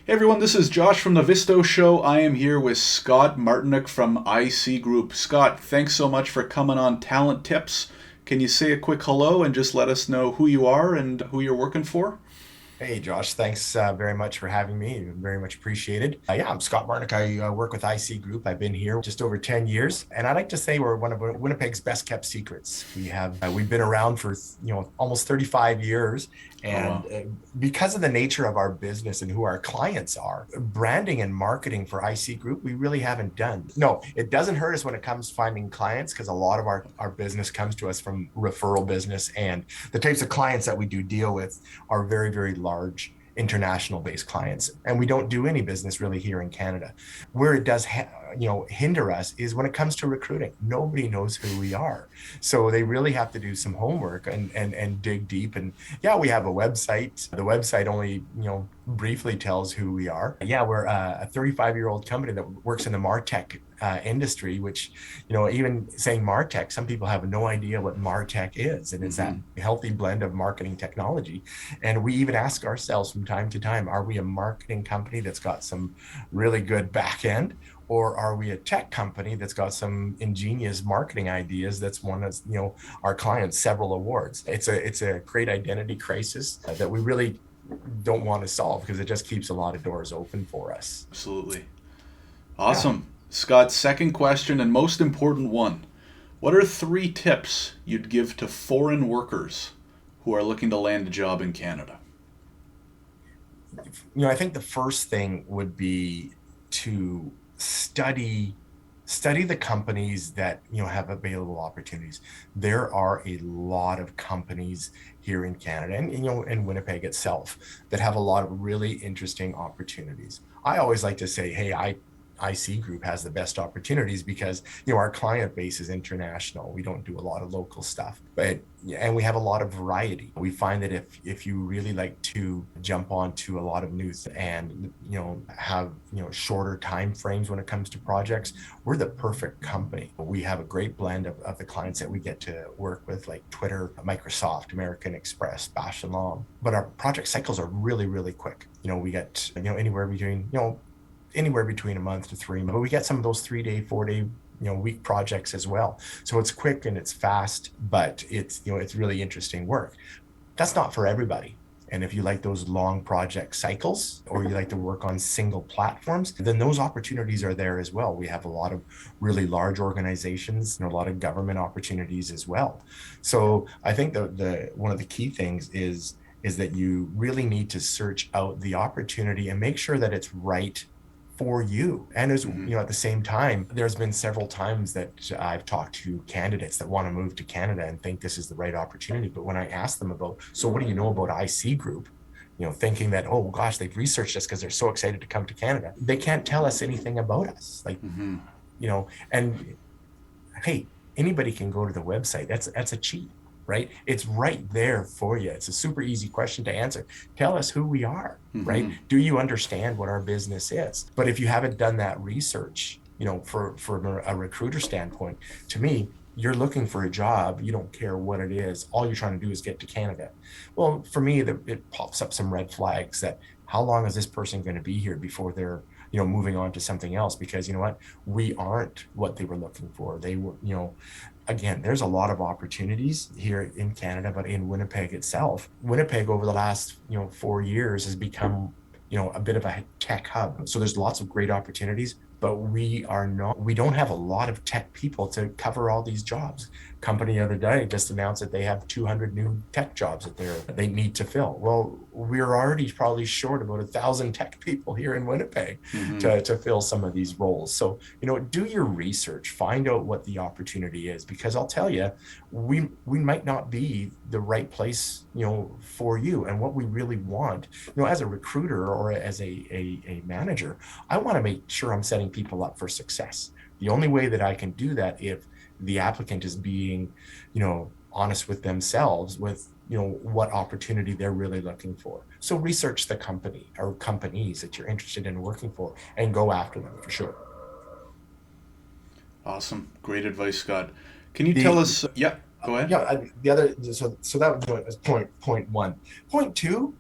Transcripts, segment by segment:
Hey everyone, this is Josh from the Visto Show. I am here with Scott Martyniuk from IC Group. Scott, thanks so much for coming on Talent Tips. Can you say a quick hello and just let us know who you are and who you're working for? Hey, Josh, thanks very much for having me. Very much appreciated. Yeah, I'm Scott Martyniuk. I work with IC Group. I've been here just over 10 years, and I like to say we're one of Winnipeg's best kept secrets. We've been around for almost 35 years, Oh and wow. because of the nature of our business and who our clients are, branding and marketing for IC Group, we really haven't done. No, it doesn't hurt us when it comes to finding clients because a lot of our business comes to us from referral business, and the types of clients that we do deal with are very, very large international based clients, and we don't do any business really here in Canada. Where it does hinder us is when it comes to recruiting. Nobody knows who we are, so they really have to do some homework and dig deep. And yeah, we have a website. The website only briefly tells who we are. Yeah, we're a 35-year-old company that works in the martech industry, which, even saying martech, some people have no idea what martech is. And it's that hmm healthy blend of marketing technology. And we even ask ourselves from time to time, are we a marketing company that's got some really good back end? Or are we a tech company that's got some ingenious marketing ideas that's won us, our clients several awards? It's a great identity crisis that we really don't want to solve because it just keeps a lot of doors open for us. Absolutely. Yeah. Awesome. Scott, second question and most important one. What are three tips you'd give to foreign workers who are looking to land a job in Canada? I think the first thing would be to study the companies that have available opportunities. There are a lot of companies here in Canada and in Winnipeg itself that have a lot of really interesting opportunities. I always like to say, hey, IC Group has the best opportunities because our client base is international. We don't do a lot of local stuff, and we have a lot of variety. We find that if you really like to jump onto a lot of news and have shorter time frames when it comes to projects, we're the perfect company. We have a great blend of the clients that we get to work with, like Twitter, Microsoft, American Express, Bash and Long. But our project cycles are really, really quick. We get anywhere between a month to 3 months. But we get some of those 3 day, 4 day, week projects as well. So it's quick and it's fast, but it's really interesting work. That's not for everybody. And if you like those long project cycles or you like to work on single platforms, then those opportunities are there as well. We have a lot of really large organizations and a lot of government opportunities as well. So I think the one of the key things is that you really need to search out the opportunity and make sure that it's right for you. And as hmm at the same time, there's been several times that I've talked to candidates that want to move to Canada and think this is the right opportunity. But when I ask them about, so what do you know about IC Group? Thinking that, oh gosh, they've researched us because they're so excited to come to Canada. They can't tell us anything about us. hmm And hey, anybody can go to the website. That's a cheat, right? It's right there for you. It's a super easy question to answer. Tell us who we are, right? hmm Do you understand what our business is? But if you haven't done that research, from a recruiter standpoint, to me, you're looking for a job. You don't care what it is. All you're trying to do is get to Canada. Well, for me, it pops up some red flags that how long is this person going to be here before they're moving on to something else? Because you know what, we aren't what they were looking for. They were, again, there's a lot of opportunities here in Canada, but in Winnipeg itself, Winnipeg over the last, 4 years has become, a bit of a tech hub. So there's lots of great opportunities, but we don't have a lot of tech people to cover all these jobs. Company the other day just announced that they have 200 new tech jobs that they need to fill. Well, we're already probably short about 1,000 tech people here in Winnipeg hmm to fill some of these roles. So, do your research, find out what the opportunity is, because I'll tell you, we might not be the right place, for you. And what we really want, as a recruiter or as a manager, I want to make sure I'm setting people up for success. The only way that I can do that if the applicant is being, honest with themselves with what opportunity they're really looking for. So research the company or companies that you're interested in working for and go after them for sure. Awesome. Great advice, Scott. Can you tell The us? Yeah, go ahead. Yeah, the other, so that was point one. Point two,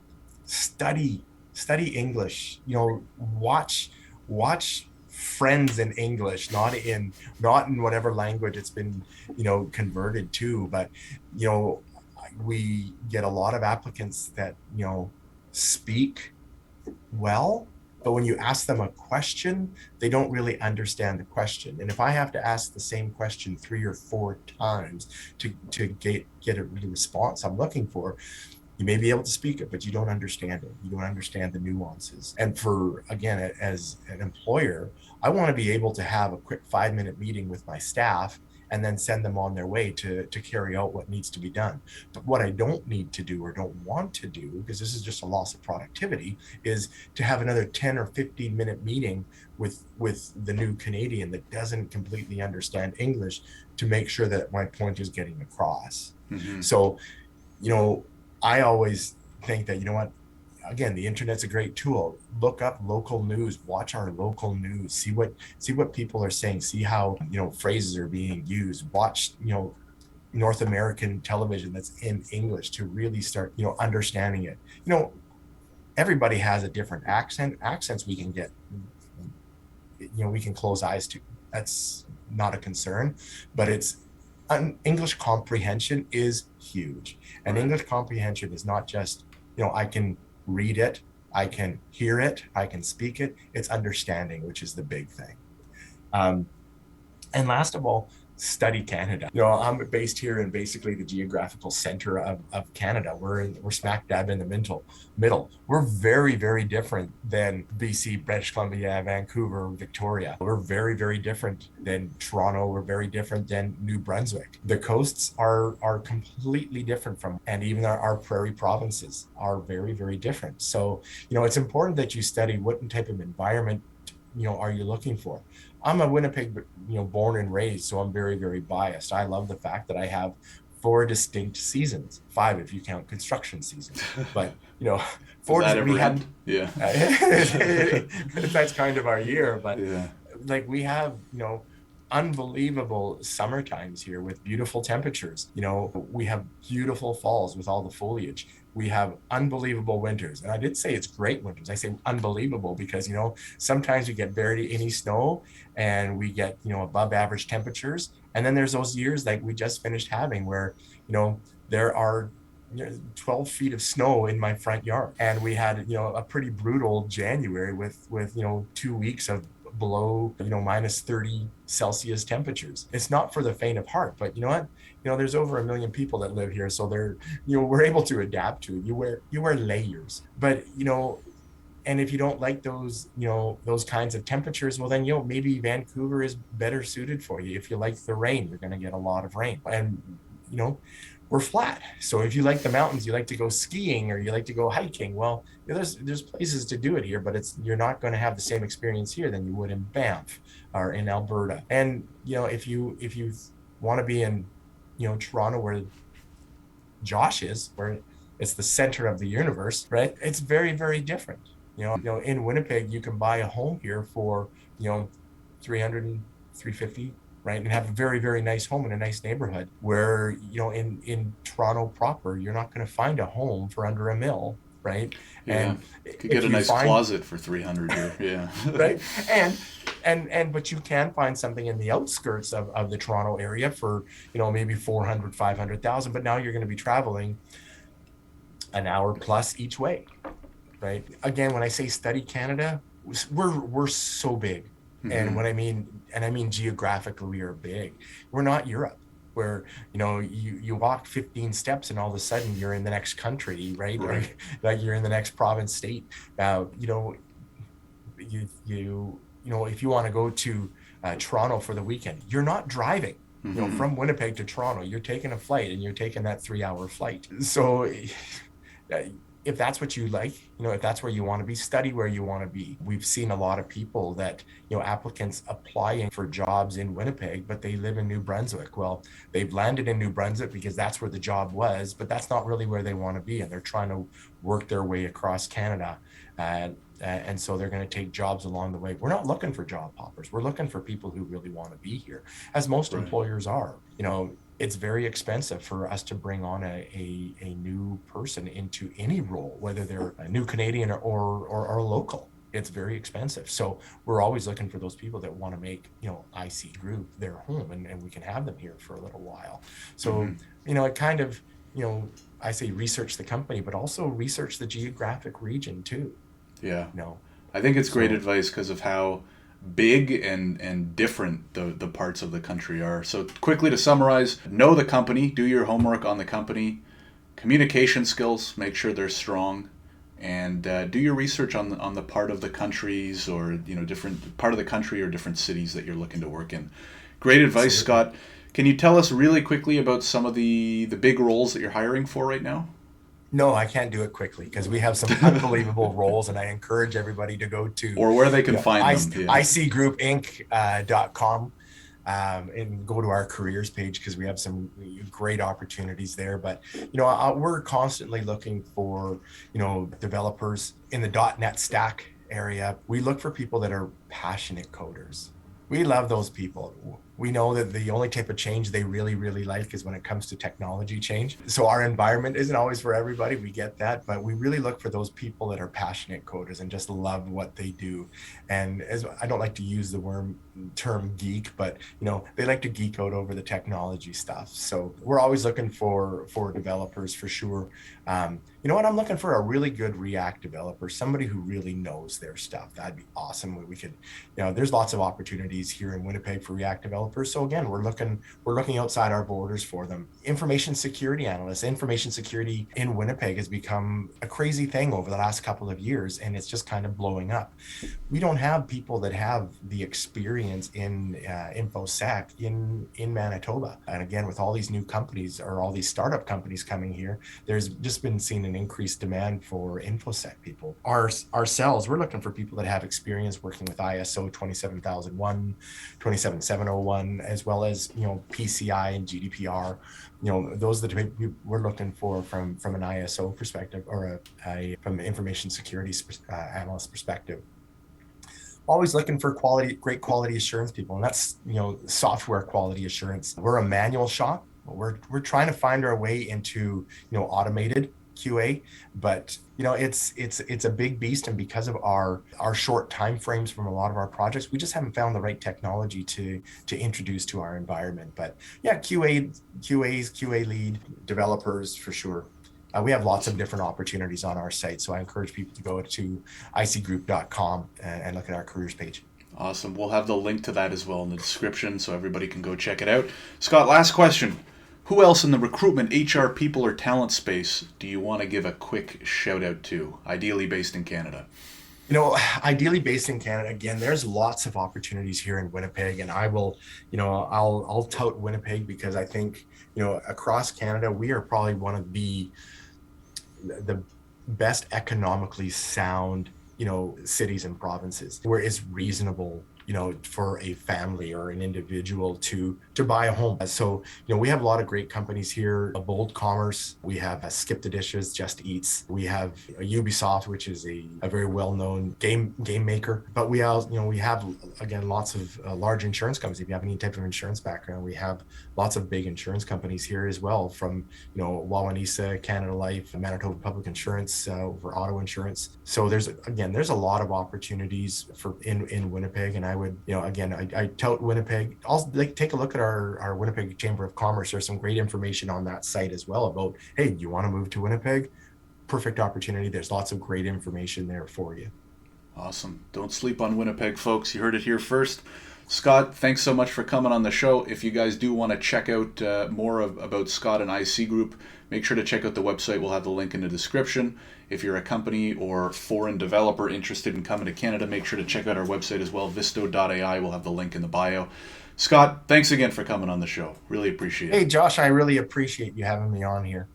study study English, watch Friends in English, not in whatever language it's been, converted to. But, we get a lot of applicants that, speak well, but when you ask them a question, they don't really understand the question. And if I have to ask the same question 3 or 4 times to get a response I'm looking for, you may be able to speak it, but you don't understand it. You don't understand the nuances. And for, again, as an employer, I want to be able to have a quick 5-minute meeting with my staff and then send them on their way to carry out what needs to be done. But what I don't need to do or don't want to do, because this is just a loss of productivity, is to have another 10 or 15-minute meeting with the new Canadian that doesn't completely understand English to make sure that my point is getting across. Mm-hmm. So, I always think that, again, the internet's a great tool. Look up local news, watch our local news, see what people are saying, see how, phrases are being used, watch, North American television that's in English to really start, understanding it. Everybody has a different accents we can get, we can close eyes to. That's not a concern, but it's English comprehension is huge. And English comprehension is not just, I can read it, I can hear it, I can speak it. It's understanding, which is the big thing. And last of all, study Canada. I'm based here in basically the geographical center of Canada. We're smack dab in the middle. We're very, very different than BC, British Columbia, Vancouver, Victoria. We're very, very different than Toronto. We're very different than New Brunswick. The coasts are completely different from, and even our prairie provinces are very, very different. So, it's important that you study what type of environment are you looking for. I'm a Winnipeg, born and raised, so I'm very, very biased. I love the fact that I have 4 distinct seasons, 5 if you count construction season. But 4 we had. Yeah. That's kind of our year, but yeah. Like we have, unbelievable summer times here with beautiful temperatures. We have beautiful falls with all the foliage. We have unbelievable winters. And I did say it's great winters. I say unbelievable because, sometimes we get barely any snow and we get, above average temperatures. And then there's those years like we just finished having where, there are 12 feet of snow in my front yard. And we had, a pretty brutal January with 2 weeks of below, minus 30 Celsius temperatures. It's not for the faint of heart, but you know what? There's over 1 million people that live here. So we're able to adapt to it. You wear layers, but, and if you don't like those, those kinds of temperatures, well, then, maybe Vancouver is better suited for you. If you like the rain, you're going to get a lot of rain. And, we're flat. So if you like the mountains, you like to go skiing or you like to go hiking, well, there's places to do it here, but you're not going to have the same experience here than you would in Banff or in Alberta. And, if you want to be in, Toronto where Josh is, where it's the center of the universe, right? It's very, very different. In Winnipeg, you can buy a home here for, 300 and 350, right? And have a very, very nice home in a nice neighborhood where, in Toronto proper, you're not going to find a home for under $1 million, right? Yeah. And you could get a nice closet for 300 here. Yeah. Right. But you can find something in the outskirts of the Toronto area for, maybe 400, 500,000, but now you're going to be traveling an hour plus each way, right? Again, when I say study Canada, we're so big. Mm-hmm. And when I mean geographically, we are big. We're not Europe, where you walk 15 steps and all of a sudden you're in the next country, right? Or like you're in the next province, state. If you want to go to Toronto for the weekend, you're not driving. Mm-hmm. From Winnipeg to Toronto, you're taking a flight and you're taking that 3-hour flight. So. If that's what you like, if that's where you want to be, study where you want to be. We've seen a lot of people that, applicants applying for jobs in Winnipeg, but they live in New Brunswick. Well, they've landed in New Brunswick because that's where the job was, but that's not really where they want to be. And they're trying to work their way across Canada. And so they're going to take jobs along the way. We're not looking for job hoppers. We're looking for people who really want to be here, as most employers are. it's very expensive for us to bring on a new person into any role, whether they're a new Canadian or local. It's very expensive. So we're always looking for those people that want to make, IC Group their home, and we can have them here for a little while. So, it kind of, I say research the company, but also research the geographic region too. Yeah. You know, I think it's great so advice because of how big and different the parts of the country are. So quickly to summarize, know the company, do your homework on the company, communication skills, make sure they're strong, and do your research on the part of the countries or different part of the country or different cities that you're looking to work in. Great advice, absolutely. Scott. Can you tell us really quickly about some of the big roles that you're hiring for right now? No, I can't do it quickly because we have some unbelievable roles, and I encourage everybody to go to, Or where they can find them? Yeah. icgroupinc.com, and go to our careers page because we have some great opportunities there. But, we're constantly looking for, developers in the .NET stack area. We look for people that are passionate coders. We love those people. We know that the only type of change they really, really like is when it comes to technology change. So our environment isn't always for everybody. We get that, but we really look for those people that are passionate coders and just love what they do. And as I don't like to use the term geek, but they like to geek out over the technology stuff. So we're always looking for developers for sure. You know what? I'm looking for a really good React developer, somebody who really knows their stuff. That'd be awesome. We could, there's lots of opportunities here in Winnipeg for React developers. So again, we're looking outside our borders for them. Information security analysts. Information security in Winnipeg has become a crazy thing over the last couple of years, and it's just kind of blowing up. We don't have people that have the experience in infosec in Manitoba. And again, with all these new companies or all these startup companies coming here, there's just been seen an increased demand for infosec people. Ourselves, we're looking for people that have experience working with ISO 27001, 27701, as well as PCI and GDPR. Those are the we're looking for from an ISO perspective or from an information security analyst perspective. Always looking for great quality assurance people, and that's software quality assurance. We're a manual shop. We're trying to find our way into automated QA, but it's a big beast, and because of our short time frames from a lot of our projects, we just haven't found the right technology to introduce to our environment. But yeah, QAs, QA lead developers for sure. We have lots of different opportunities on our site, so I encourage people to go to icgroup.com and look at our careers page. Awesome. We'll have the link to that as well in the description so everybody can go check it out. Scott, last question. Who else in the recruitment, HR, people, or talent space do you want to give a quick shout out to, ideally based in Canada? Ideally based in Canada, again, there's lots of opportunities here in Winnipeg, and I will, I'll tout Winnipeg because I think, across Canada, we are probably one of the best economically sound, cities and provinces where it's reasonable, for a family or an individual to buy a home. So, we have a lot of great companies here, a Bold Commerce, we have Skip the Dishes, Just Eats, we have a Ubisoft, which is a very well-known game maker. But we have, again, lots of large insurance companies. If you have any type of insurance background, we have lots of big insurance companies here as well, from, Wawanesa, Canada Life, Manitoba Public Insurance, for auto insurance. So there's a lot of opportunities in Winnipeg, and I would, I tout Winnipeg. Also, take a look at our Winnipeg Chamber of Commerce. There's some great information on that site as well about, hey, do you want to move to Winnipeg? Perfect opportunity. There's lots of great information there for you. Awesome. Don't sleep on Winnipeg, folks. You heard it here first. Scott, thanks so much for coming on the show. If you guys do want to check out more about Scott and IC Group, make sure to check out the website. We'll have the link in the description. If you're a company or foreign developer interested in coming to Canada, make sure to check out our website as well, visto.ai. We'll have the link in the bio. Scott, thanks again for coming on the show. Really appreciate it. Hey, Josh, I really appreciate you having me on here.